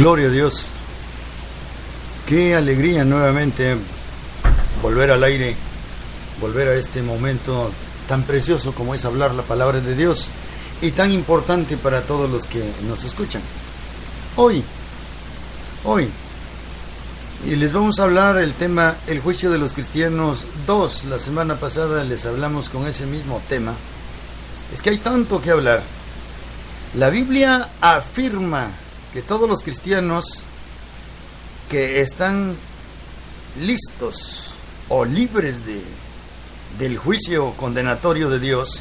Gloria a Dios. Qué alegría nuevamente volver al aire, volver a este momento tan precioso como es hablar la palabra de Dios y tan importante para todos los que nos escuchan. Hoy, y les vamos a hablar el tema, el juicio de los cristianos 2. La semana pasada les hablamos con ese mismo tema. Es que hay tanto que hablar. La Biblia afirma que todos los cristianos que están listos o libres del juicio condenatorio de Dios,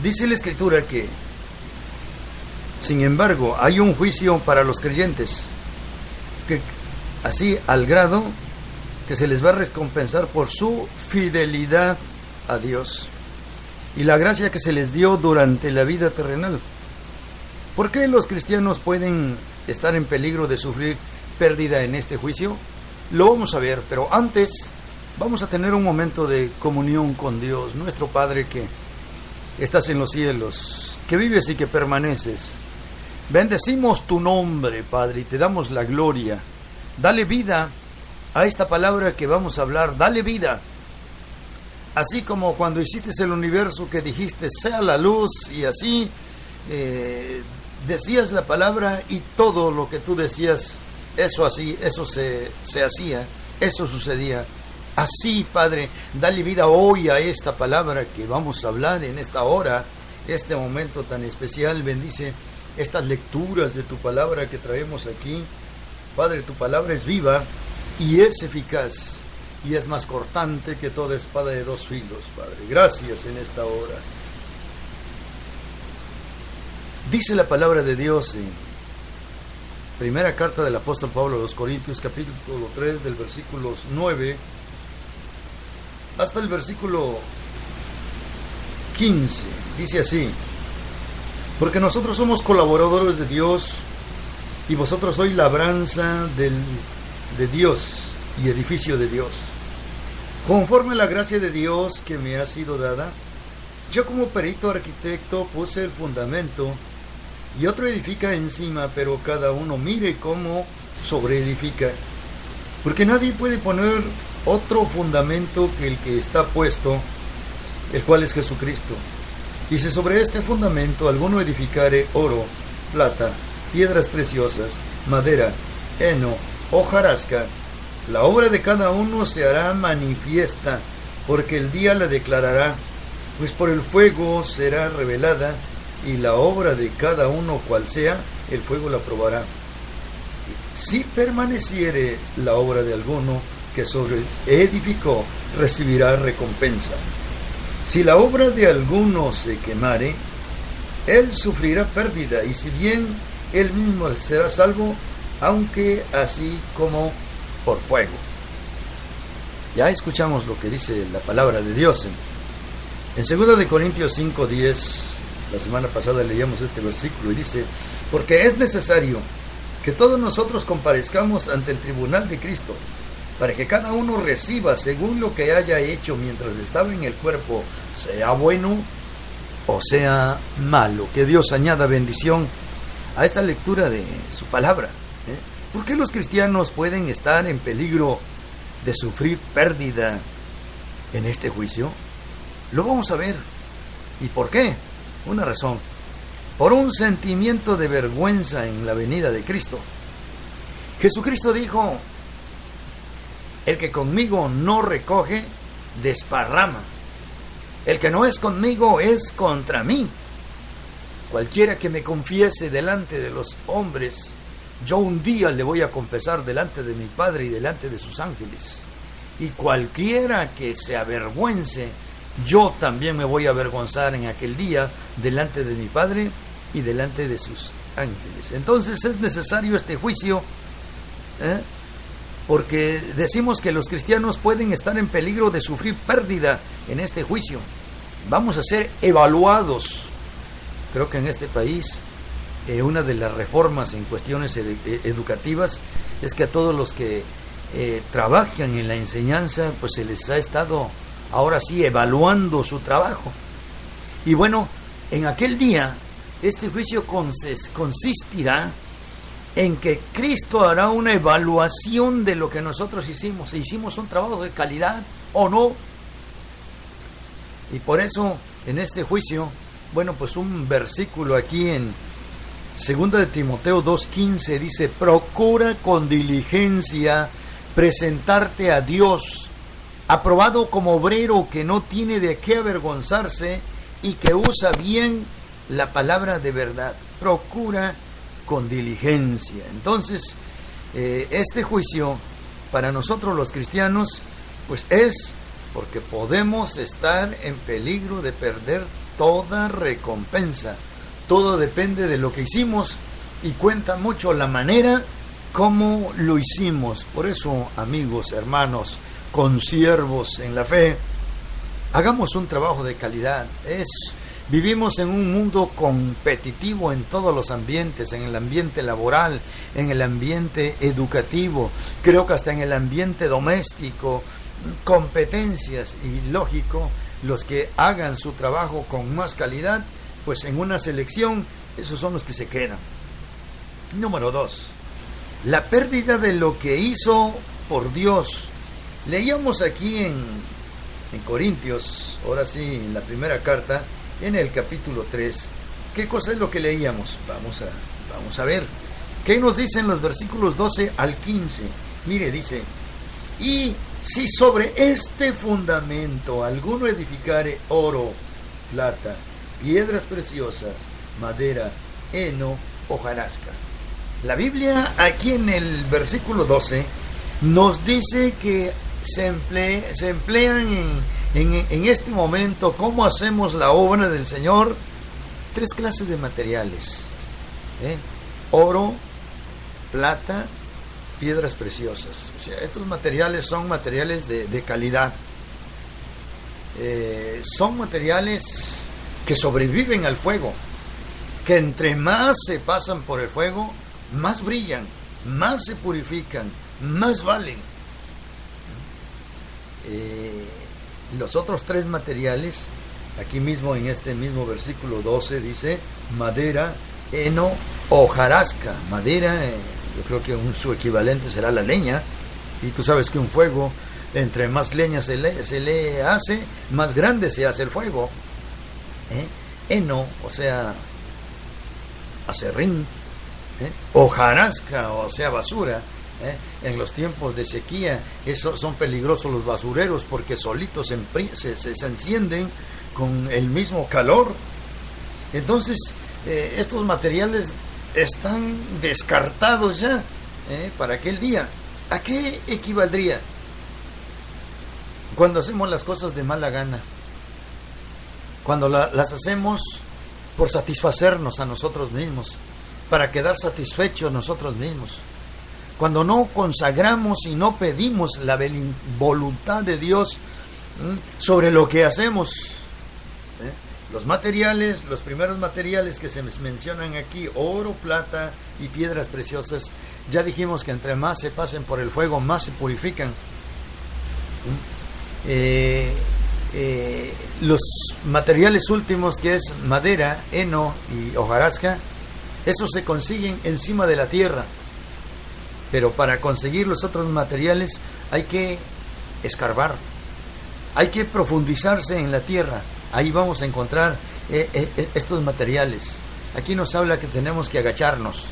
dice la Escritura que, sin embargo, hay un juicio para los creyentes, que así al grado que se les va a recompensar por su fidelidad a Dios y la gracia que se les dio durante la vida terrenal. ¿Por qué los cristianos pueden estar en peligro de sufrir pérdida en este juicio? Lo vamos a ver, pero antes vamos a tener un momento de comunión con Dios, nuestro Padre que estás en los cielos, que vives y que permaneces. Bendecimos tu nombre, Padre, y te damos la gloria. Dale vida a esta palabra que vamos a hablar, dale vida. Así como cuando hiciste el universo, que dijiste, sea la luz, y así decías la palabra y todo lo que tú decías, eso se hacía, eso sucedía. Así, Padre, dale vida hoy a esta palabra que vamos a hablar en esta hora, este momento tan especial. Bendice estas lecturas de tu palabra que traemos aquí. Padre, tu palabra es viva y es eficaz y es más cortante que toda espada de dos filos, Padre. Gracias en esta hora. Dice la palabra de Dios en primera carta del apóstol Pablo a los Corintios, capítulo 3, del versículos 9 hasta el versículo 15. Dice así: porque nosotros somos colaboradores de Dios y vosotros sois labranza de Dios y edificio de Dios. Conforme a la gracia de Dios que me ha sido dada, yo como perito arquitecto puse el fundamento y otro edifica encima, pero cada uno mire cómo sobreedifica. Porque nadie puede poner otro fundamento que el que está puesto, el cual es Jesucristo. Y si sobre este fundamento alguno edificare oro, plata, piedras preciosas, madera, heno, hojarasca, la obra de cada uno se hará manifiesta, porque el día la declarará, pues por el fuego será revelada, y la obra de cada uno cual sea, el fuego la probará. Si permaneciere la obra de alguno que sobre edificó, recibirá recompensa. Si la obra de alguno se quemare, él sufrirá pérdida, y si bien él mismo será salvo, aunque así como por fuego. Ya escuchamos lo que dice la palabra de Dios en 2 de Corintios 5:10. La semana pasada leíamos este versículo y dice: porque es necesario que todos nosotros comparezcamos ante el tribunal de Cristo, para que cada uno reciba según lo que haya hecho mientras estaba en el cuerpo, sea bueno o sea malo. Que Dios añada bendición a esta lectura de su palabra. ¿Por qué los cristianos pueden estar en peligro de sufrir pérdida en este juicio? Lo vamos a ver. ¿Y por qué? Una razón: por un sentimiento de vergüenza en la venida de Cristo. Jesucristo dijo: el que conmigo no recoge, desparrama. El que no es conmigo es contra mí. Cualquiera que me confiese delante de los hombres, yo un día le voy a confesar delante de mi Padre y delante de sus ángeles. Y cualquiera que se avergüence, yo también me voy a avergonzar en aquel día delante de mi Padre y delante de sus ángeles. Entonces es necesario este juicio, porque decimos que los cristianos pueden estar en peligro de sufrir pérdida en este juicio. Vamos a ser evaluados. Creo que en este país una de las reformas en cuestiones educativas es que a todos los que trabajan en la enseñanza, pues se les ha estado ahora sí evaluando su trabajo. Y bueno, en aquel día Este juicio consistirá en que Cristo hará una evaluación de lo que nosotros hicimos. Si hicimos un trabajo de calidad o no. Y por eso, en este juicio, bueno, pues un versículo aquí en 2 de Timoteo 2:15 dice: procura con diligencia presentarte a Dios, aprobado como obrero que no tiene de qué avergonzarse y que usa bien la palabra de verdad. Procura con diligencia. Entonces, este juicio para nosotros los cristianos, pues es porque podemos estar en peligro de perder toda recompensa. Todo depende de lo que hicimos y cuenta mucho la manera como lo hicimos. Por eso, amigos, hermanos, consiervos en la fe, hagamos un trabajo de calidad. Vivimos en un mundo competitivo en todos los ambientes, en el ambiente laboral, en el ambiente educativo, creo que hasta en el ambiente doméstico, competencias, y lógico, los que hagan su trabajo con más calidad, pues en una selección, esos son los que se quedan. Número 2, la pérdida de lo que hizo por Dios. Leíamos aquí en Corintios, ahora sí, en la primera carta, en el capítulo 3, ¿qué cosa es lo que leíamos? Vamos a ver. ¿Qué nos dicen los versículos 12 al 15? Mire, dice: y si sobre este fundamento alguno edificare oro, plata, piedras preciosas, madera, heno, hojarasca. La Biblia aquí en el versículo 12 nos dice que se emplean en este momento, ¿cómo hacemos la obra del Señor? 3 clases de materiales: oro, plata, piedras preciosas. O sea, estos materiales son materiales de calidad. Son materiales que sobreviven al fuego, que entre más se pasan por el fuego, más brillan, más se purifican, más valen. Los otros 3 materiales, aquí mismo en este mismo versículo 12 dice: madera, heno, hojarasca. Madera, yo creo que su equivalente será la leña, y tú sabes que un fuego, entre más leña se le hace, más grande se hace el fuego. Heno, o sea, aserrín. Hojarasca, o sea, basura. En los tiempos de sequía, son peligrosos los basureros porque solitos se encienden con el mismo calor. Entonces, estos materiales están descartados ya para aquel día. ¿A qué equivaldría? Cuando hacemos las cosas de mala gana, cuando las hacemos por satisfacernos a nosotros mismos, para quedar satisfechos nosotros mismos, cuando no consagramos y no pedimos la voluntad de Dios sobre lo que hacemos. Los materiales, los primeros materiales que se mencionan aquí, oro, plata y piedras preciosas, ya dijimos que entre más se pasen por el fuego, más se purifican. Los materiales últimos, que es madera, heno y hojarasca, esos se consiguen encima de la tierra. Pero para conseguir los otros materiales hay que escarbar, hay que profundizarse en la tierra. Ahí vamos a encontrar estos materiales. Aquí nos habla que tenemos que agacharnos.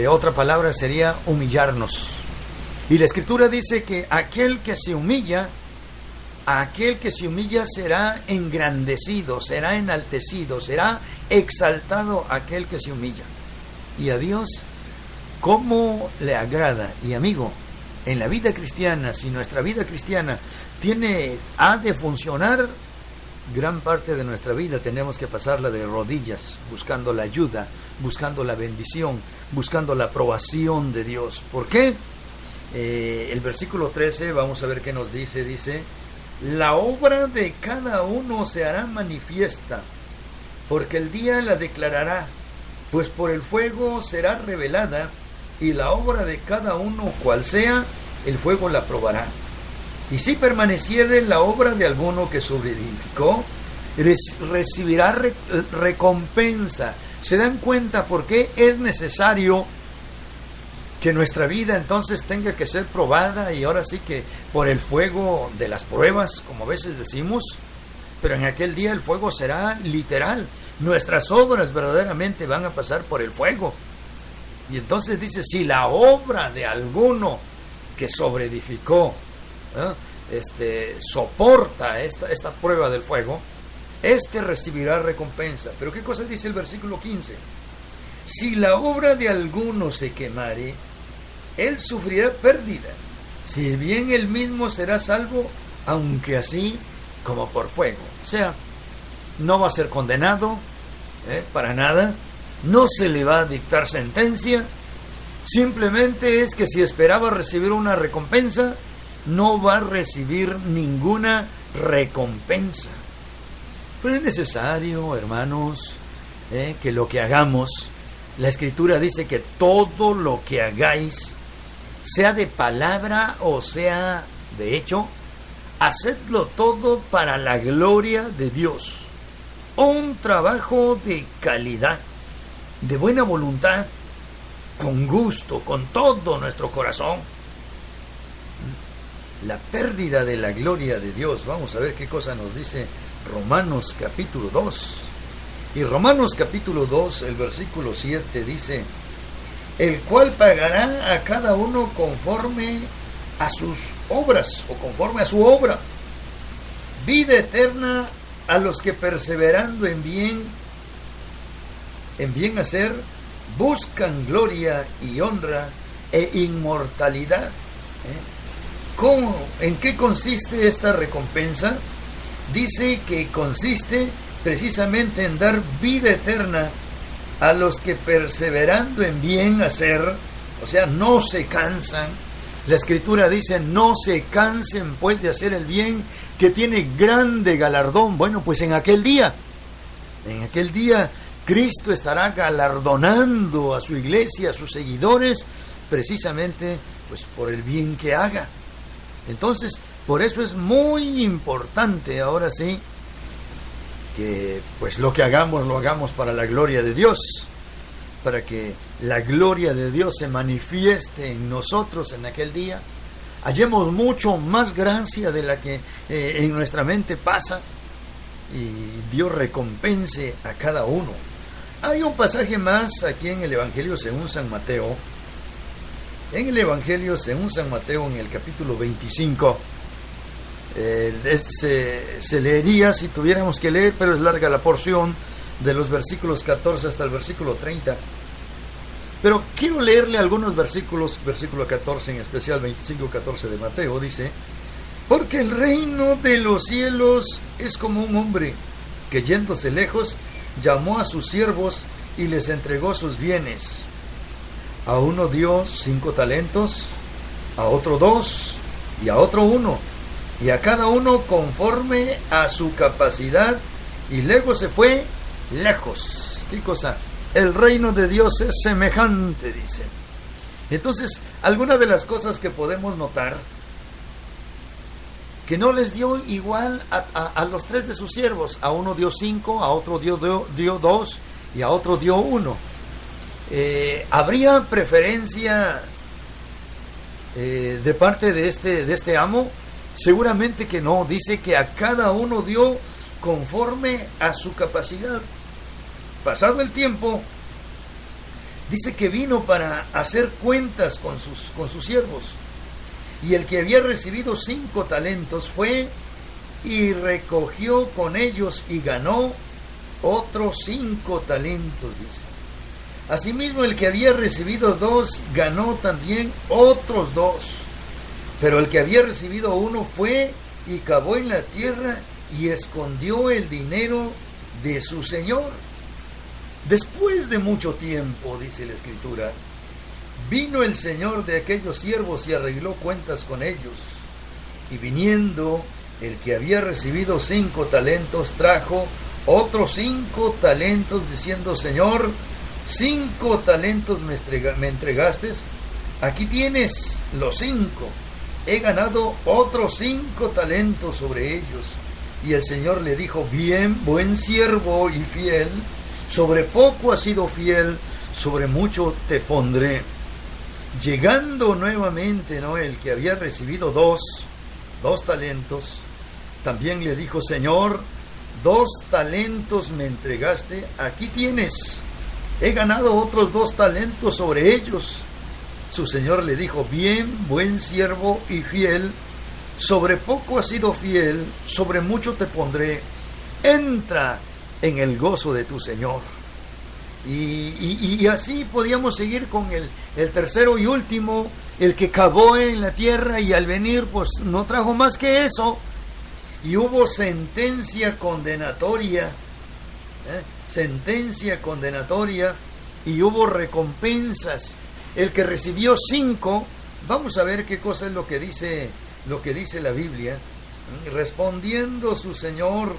Otra palabra sería humillarnos. Y la Escritura dice que aquel que se humilla será engrandecido, será enaltecido, será exaltado aquel que se humilla. Y a Dios, ¿cómo le agrada? Y amigo, en la vida cristiana, si nuestra vida cristiana ha de funcionar, gran parte de nuestra vida tenemos que pasarla de rodillas, buscando la ayuda, buscando la bendición, buscando la aprobación de Dios. ¿Por qué? El versículo 13, vamos a ver qué nos dice. Dice: la obra de cada uno se hará manifiesta, porque el día la declarará, pues por el fuego será revelada, y la obra de cada uno, cual sea, el fuego la probará. Y si permaneciere la obra de alguno que sobreedificó, recibirá recompensa. ¿Se dan cuenta por qué es necesario que nuestra vida entonces tenga que ser probada, y ahora sí que por el fuego de las pruebas, como a veces decimos? Pero en aquel día el fuego será literal. Nuestras obras verdaderamente van a pasar por el fuego. Y entonces dice, si la obra de alguno que sobreedificó soporta esta prueba del fuego, recibirá recompensa. Pero ¿qué cosa dice el versículo 15? Si la obra de alguno se quemare, él sufrirá pérdida, si bien él mismo será salvo, aunque así como por fuego. O sea, no va a ser condenado para nada, no se le va a dictar sentencia, simplemente es que si esperaba recibir una recompensa, no va a recibir ninguna recompensa. Pero es necesario, hermanos, que lo que hagamos, la Escritura dice que todo lo que hagáis, sea de palabra o sea de hecho, hacedlo todo para la gloria de Dios. Un trabajo de calidad, de buena voluntad, con gusto, con todo nuestro corazón. La pérdida de la gloria de Dios. Vamos a ver qué cosa nos dice Romanos capítulo 2. Y Romanos capítulo 2, el versículo 7 dice: el cual pagará a cada uno conforme a sus obras, o conforme a su obra. Vida eterna a los que perseverando en bien hacer, buscan gloria y honra e inmortalidad. ¿Cómo? ¿En qué consiste esta recompensa? Dice que consiste precisamente en dar vida eterna a los que perseverando en bien hacer, o sea, no se cansan. La Escritura dice, no se cansen pues de hacer el bien, que tiene grande galardón. Bueno, pues en aquel día Cristo estará galardonando a su iglesia, a sus seguidores, precisamente pues por el bien que haga. Entonces, por eso es muy importante, ahora sí, que pues lo que hagamos, lo hagamos para la gloria de Dios, para que la gloria de Dios se manifieste en nosotros en aquel día, hallemos mucho más gracia de la que en nuestra mente pasa, y Dios recompense a cada uno. Hay un pasaje más aquí en el Evangelio según San Mateo. En el Evangelio según San Mateo, en el capítulo 25, se leería si tuviéramos que leer, pero es larga la porción, de los versículos 14 hasta el versículo 30. Pero quiero leerle algunos versículos, versículo 14 en especial, 25-14 de Mateo, dice: porque el reino de los cielos es como un hombre que, yéndose lejos, llamó a sus siervos y les entregó sus bienes. A uno dio 5 talentos, a otro 2, y a otro 1, y a cada uno conforme a su capacidad, y luego se fue lejos. ¿Qué cosa? El reino de Dios es semejante, dice. Entonces, algunas de las cosas que podemos notar, que no les dio igual a los 3 de sus siervos. A uno dio 5, a otro dio 2, y a otro dio 1. ¿Habría preferencia de parte de este amo? Seguramente que no. Dice que a cada uno dio conforme a su capacidad. Pasado el tiempo, dice que vino para hacer cuentas con sus siervos. Y el que había recibido 5 talentos fue y recogió con ellos y ganó otros 5 talentos, dice. Asimismo, el que había recibido 2 ganó también otros 2. Pero el que había recibido 1 fue y cavó en la tierra y escondió el dinero de su señor. Después de mucho tiempo, dice la Escritura, vino el señor de aquellos siervos y arregló cuentas con ellos. Y viniendo el que había recibido 5 talentos, trajo otros 5 talentos, diciendo: Señor, 5 talentos me entregaste, aquí tienes los 5. He ganado otros 5 talentos sobre ellos. Y el Señor le dijo: bien, buen siervo y fiel, Sobre poco has sido fiel, sobre mucho te pondré. Llegando nuevamente, ¿no?, el que había recibido dos talentos, también le dijo: Señor, 2 talentos me entregaste, aquí tienes, he ganado otros 2 talentos sobre ellos. Su señor le dijo: bien, buen siervo y fiel, sobre poco has sido fiel, sobre mucho te pondré, entra en el gozo de tu señor. Y así podíamos seguir con el tercero y último, el que cavó en la tierra y al venir pues no trajo más que eso, y hubo sentencia condenatoria, y hubo recompensas. El que recibió 5, vamos a ver qué cosa es lo que dice la Biblia. Respondiendo su señor,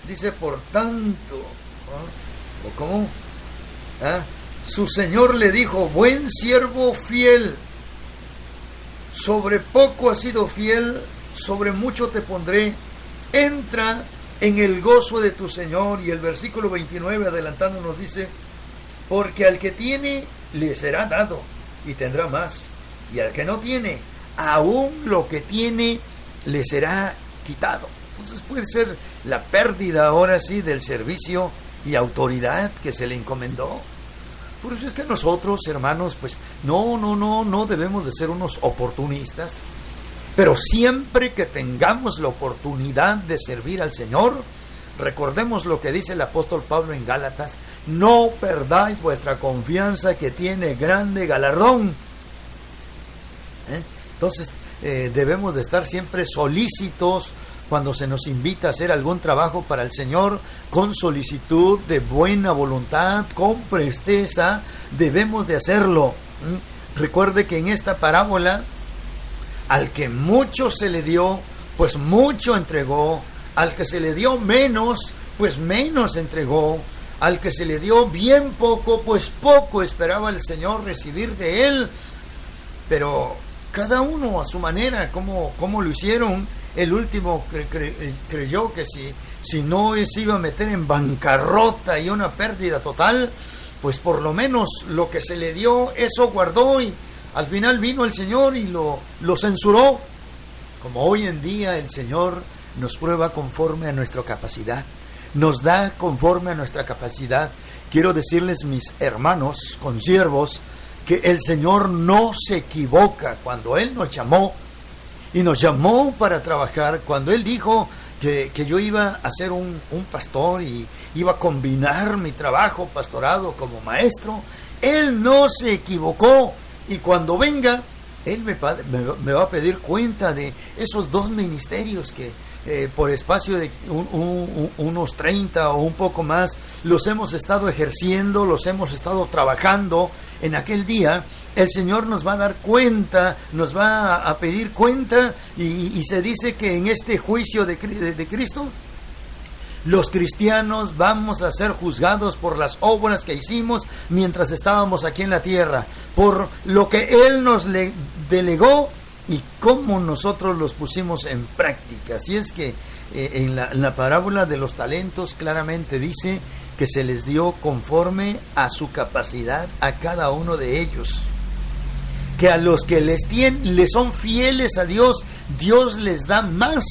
dice: por tanto, ¿o cómo? Su señor le dijo: buen siervo fiel, sobre poco has sido fiel, sobre mucho te pondré, entra en el gozo de tu señor. Y el versículo 29 adelantando nos dice: porque al que tiene le será dado y tendrá más, y al que no tiene, aún lo que tiene le será quitado. Entonces puede ser la pérdida ahora sí del servicio y autoridad que se le encomendó. Por eso es que nosotros, hermanos, pues no debemos de ser unos oportunistas, pero siempre que tengamos la oportunidad de servir al Señor, recordemos lo que dice el apóstol Pablo en Gálatas: no perdáis vuestra confianza, que tiene grande galardón. Entonces debemos de estar siempre solícitos cuando se nos invita a hacer algún trabajo para el Señor, con solicitud, de buena voluntad, con presteza, debemos de hacerlo. Recuerde que en esta parábola, al que mucho se le dio, pues mucho entregó; al que se le dio menos, pues menos entregó; al que se le dio bien poco, pues poco esperaba el Señor recibir de él. Pero cada uno a su manera, como lo hicieron. El último creyó que si no se iba a meter en bancarrota y una pérdida total, pues por lo menos lo que se le dio, eso guardó, y al final vino el Señor y lo censuró. Como hoy en día el Señor nos prueba conforme a nuestra capacidad, nos da conforme a nuestra capacidad. Quiero decirles, mis hermanos consiervos, que el Señor no se equivoca. Cuando Él nos llamó, y nos llamó para trabajar, cuando Él dijo que yo iba a ser un pastor y iba a combinar mi trabajo pastorado como maestro, Él no se equivocó. Y cuando venga, Él me va a pedir cuenta de esos 2 ministerios que por espacio de unos 30 o un poco más los hemos estado ejerciendo, los hemos estado trabajando. En aquel día el Señor nos va a dar cuenta, nos va a pedir cuenta, y se dice que en este juicio de Cristo, los cristianos vamos a ser juzgados por las obras que hicimos mientras estábamos aquí en la tierra, por lo que Él nos delegó y cómo nosotros los pusimos en práctica. Así es que en la parábola de los talentos claramente dice que se les dio conforme a su capacidad a cada uno de ellos. Que a los que les son fieles a Dios, Dios les da más,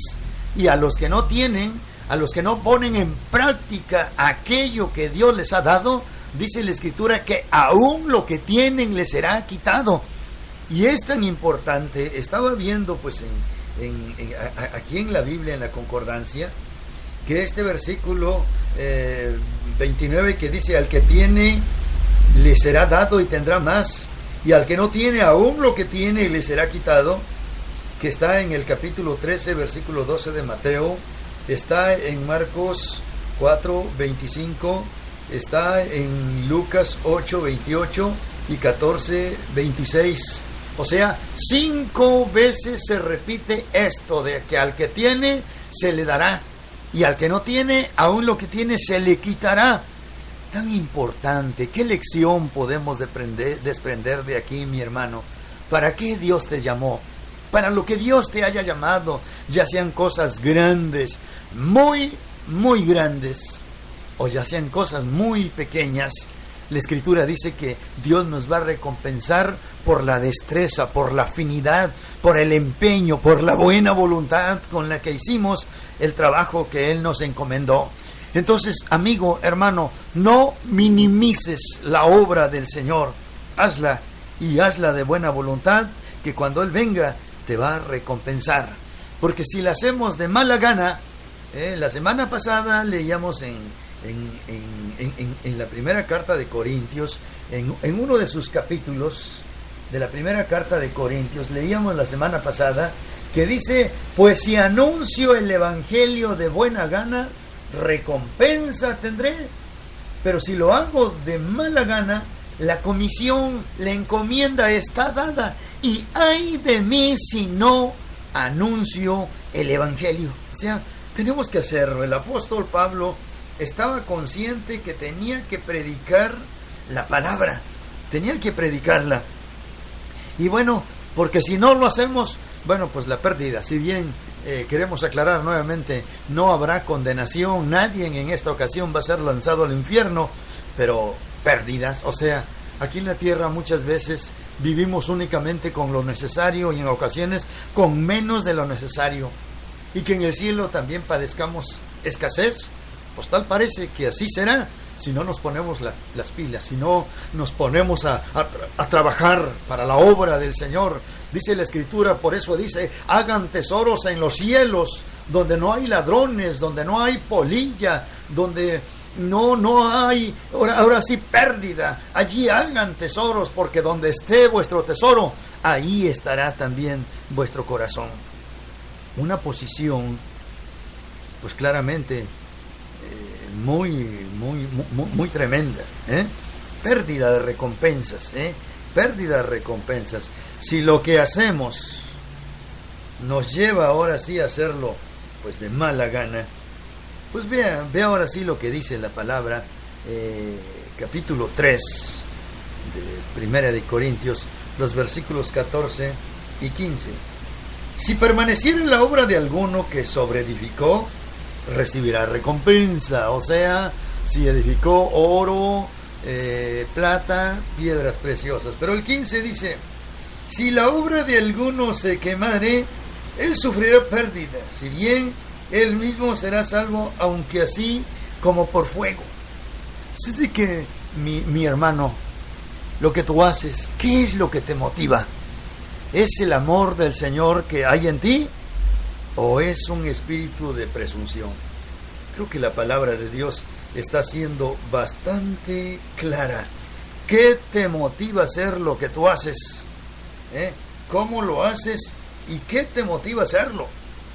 y a los que no tienen, a los que no ponen en práctica aquello que Dios les ha dado, dice la Escritura que aún lo que tienen les será quitado. Y es tan importante. Estaba viendo pues aquí en la Biblia, en la concordancia, que este versículo 29 que dice: al que tiene le será dado y tendrá más, y al que no tiene, aún lo que tiene le será quitado, que está en el capítulo 13, versículo 12 de Mateo, está en Marcos 4, 25, está en Lucas 8, 28 y 14, 26. O sea, 5 veces se repite esto de que al que tiene se le dará, y al que no tiene, aún lo que tiene se le quitará. Tan importante. ¿Qué lección podemos desprender de aquí, mi hermano? ¿Para qué Dios te llamó? Para lo que Dios te haya llamado, ya sean cosas grandes, muy, muy grandes, o ya sean cosas muy pequeñas, la Escritura dice que Dios nos va a recompensar por la destreza, por la afinidad, por el empeño, por la buena voluntad con la que hicimos el trabajo que Él nos encomendó. Entonces, amigo, hermano, no minimices la obra del Señor. Hazla, y hazla de buena voluntad, que cuando Él venga te va a recompensar. Porque si la hacemos de mala gana, la semana pasada leíamos en la primera carta de Corintios, en uno de sus capítulos de la primera carta de Corintios, leíamos la semana pasada que dice: pues si anuncio el evangelio de buena gana, recompensa tendré, pero si lo hago de mala gana, la comisión, la encomienda está dada, y ay de mí si no anuncio el evangelio. O sea, tenemos que hacerlo. El apóstol Pablo estaba consciente que tenía que predicar la palabra, tenía que predicarla. Y bueno, porque si no lo hacemos, bueno, pues la pérdida. Si bien queremos aclarar nuevamente, no habrá condenación, nadie en esta ocasión va a ser lanzado al infierno, pero pérdidas. O sea, aquí en la tierra muchas veces vivimos únicamente con lo necesario y en ocasiones con menos de lo necesario. Y que en el cielo también padezcamos escasez, pues tal parece que así será si no nos ponemos las pilas, si no nos ponemos a trabajar para la obra del Señor. Dice la Escritura, por eso dice: hagan tesoros en los cielos, donde no hay ladrones, donde no hay polilla, donde no hay, ahora sí, pérdida. Allí hagan tesoros, porque donde esté vuestro tesoro, ahí estará también vuestro corazón. Una posición, pues claramente muy tremenda, pérdida de recompensas, pérdida de recompensas. Si lo que hacemos nos lleva ahora sí a hacerlo pues de mala gana, pues vea ahora sí lo que dice la palabra, capítulo 3 de Primera de Corintios, los versículos 14 y 15. Si permaneciera en la obra de alguno que sobreedificó, recibirá recompensa. O sea, si edificó oro, plata, piedras preciosas. Pero el 15 dice: si la obra de alguno se quemare, él sufrirá pérdida, si bien él mismo será salvo, aunque así como por fuego. Es de que, mi hermano, lo que tú haces, ¿qué es lo que te motiva? ¿Es el amor del Señor que hay en ti? ¿O es un espíritu de presunción? Creo que la palabra de Dios está siendo bastante clara. ¿Qué te motiva a hacer lo que tú haces? ¿Cómo lo haces? ¿Y qué te motiva a hacerlo?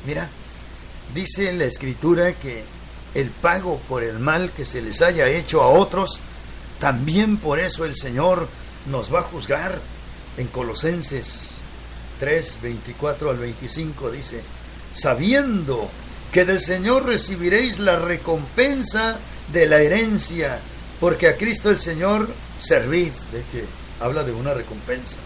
Mira, dice en la Escritura que el pago por el mal que se les haya hecho a otros, también por eso el Señor nos va a juzgar. En Colosenses 3, 24 al 25 dice: sabiendo que del Señor recibiréis la recompensa de la herencia, porque a Cristo el Señor servid. ¿Ves que habla de una recompensa?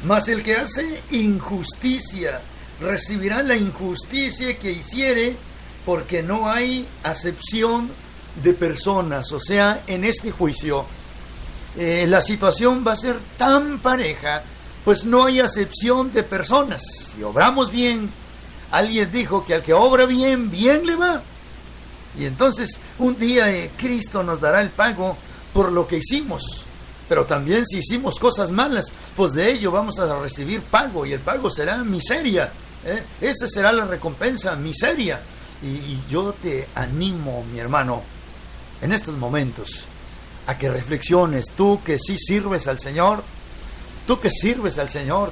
Mas el que hace injusticia recibirá la injusticia que hiciere, porque no hay acepción de personas. O sea, en este juicio la situación va a ser tan pareja, pues no hay acepción de personas. Si obramos bien, alguien dijo que al que obra bien, bien le va. Y entonces un día Cristo nos dará el pago por lo que hicimos. Pero también si hicimos cosas malas, pues de ello vamos a recibir pago, y el pago será miseria. Esa será la recompensa, miseria. Y yo te animo, mi hermano, en estos momentos, a que reflexiones. Tú que sí sirves al Señor,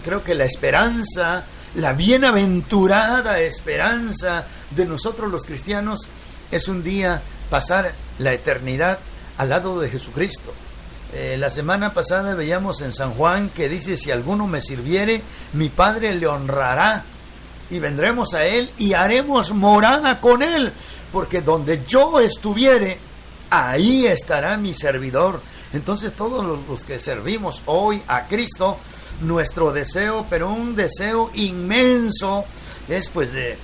creo que la esperanza, la bienaventurada esperanza de nosotros los cristianos es un día pasar la eternidad al lado de Jesucristo. La semana pasada veíamos en San Juan que dice: si alguno me sirviere, mi Padre le honrará, y vendremos a Él y haremos morada con Él, porque donde yo estuviere, ahí estará mi servidor. Entonces todos los que servimos hoy a Cristo, nuestro deseo, pero un deseo inmenso, es pues de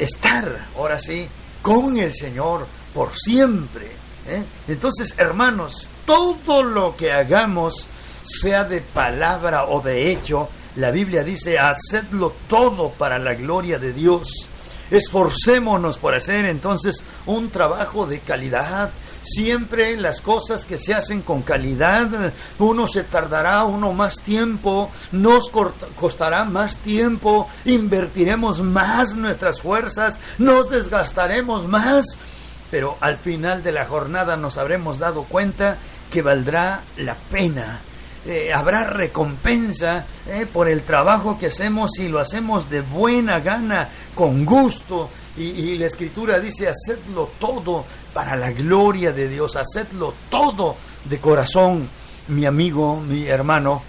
estar ahora sí con el Señor por siempre. Entonces, hermanos, todo lo que hagamos, sea de palabra o de hecho, la Biblia dice, hacedlo todo para la gloria de Dios. Esforcémonos por hacer entonces un trabajo de calidad. Siempre las cosas que se hacen con calidad, uno se tardará, uno más tiempo, nos costará más tiempo, invertiremos más nuestras fuerzas, nos desgastaremos más, pero al final de la jornada nos habremos dado cuenta que valdrá la pena. Habrá recompensa por el trabajo que hacemos si lo hacemos de buena gana, con gusto. Y la Escritura dice, hacedlo todo para la gloria de Dios, hacedlo todo de corazón, mi amigo, mi hermano.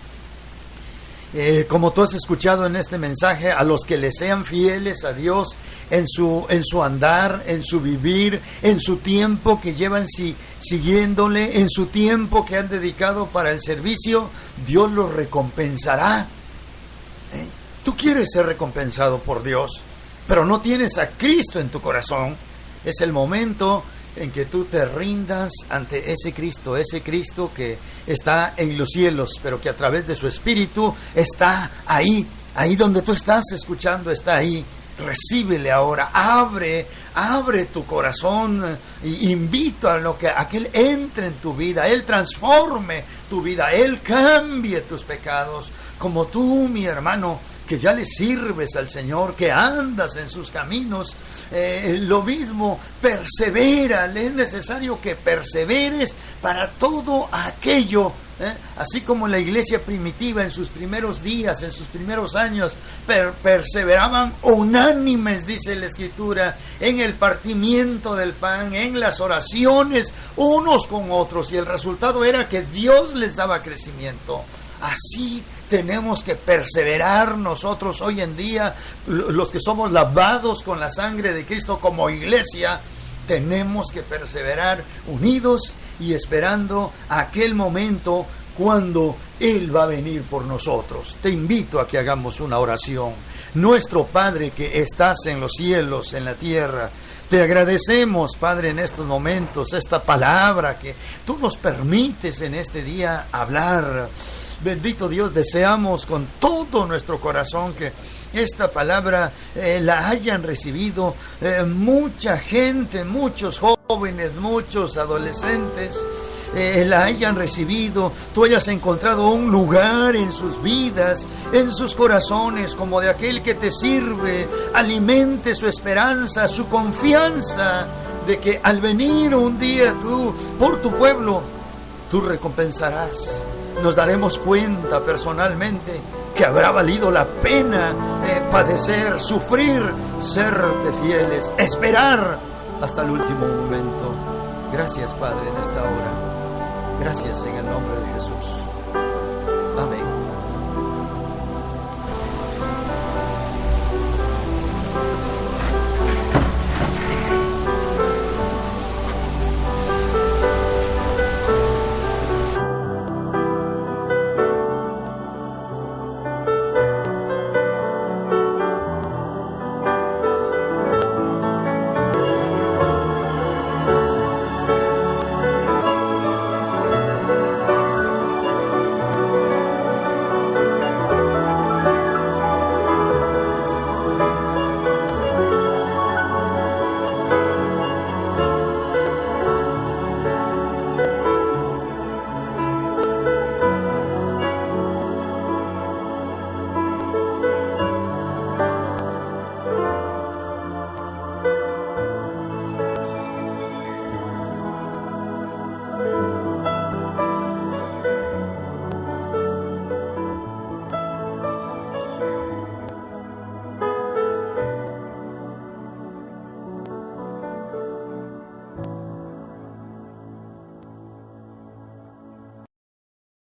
Como tú has escuchado en este mensaje, a los que le sean fieles a Dios en su andar, en su vivir, en su tiempo que llevan siguiéndole, en su tiempo que han dedicado para el servicio, Dios los recompensará. Tú quieres ser recompensado por Dios, pero no tienes a Cristo en tu corazón. Es el momento en que tú te rindas ante ese Cristo que está en los cielos, pero que a través de su Espíritu está ahí donde tú estás escuchando, está ahí. Recíbele ahora, abre tu corazón y invito a que Él entre en tu vida, Él transforme tu vida, Él cambie tus pecados, como tú, mi hermano, que ya le sirves al Señor, que andas en sus caminos, lo mismo, persevera, es necesario que perseveres para todo aquello, así como la iglesia primitiva en sus primeros días, en sus primeros años, perseveraban unánimes, dice la Escritura, en el partimiento del pan, en las oraciones unos con otros, y el resultado era que Dios les daba crecimiento. Así tenemos que perseverar nosotros hoy en día, los que somos lavados con la sangre de Cristo como iglesia. Tenemos que perseverar unidos y esperando aquel momento cuando Él va a venir por nosotros. Te invito a que hagamos una oración. Nuestro Padre que estás en los cielos, en la tierra, te agradecemos, Padre, en estos momentos, esta palabra que tú nos permites en este día hablar. Bendito Dios, deseamos con todo nuestro corazón que esta palabra la hayan recibido mucha gente, muchos jóvenes, muchos adolescentes, la hayan recibido, tú hayas encontrado un lugar en sus vidas, en sus corazones, como de aquel que te sirve, alimente su esperanza, su confianza de que al venir un día tú, por tu pueblo, tú recompensarás. Nos daremos cuenta personalmente que habrá valido la pena padecer, sufrir, serte fieles, esperar hasta el último momento. Gracias, Padre, en esta hora. Gracias en el nombre de Jesús.